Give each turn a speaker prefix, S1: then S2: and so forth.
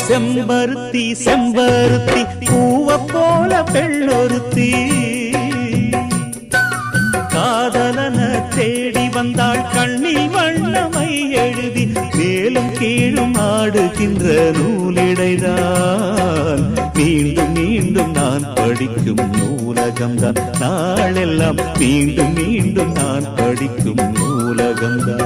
S1: செம்பருத்தி செம்பருத்தி பூவ போல பெண்ணொருத்தி காதலன தேடி வந்தாள் கண்ணில் வண்ணமை எழுதி மேலும் கீழும் ஆடுகின்ற நூலிடைதான் மீண்டும் மீண்டும் நான் படிக்கும் நூலகம்தான் நாளெல்லாம் மீண்டும் மீண்டும் நான் படிக்கும் நூலகம்தான்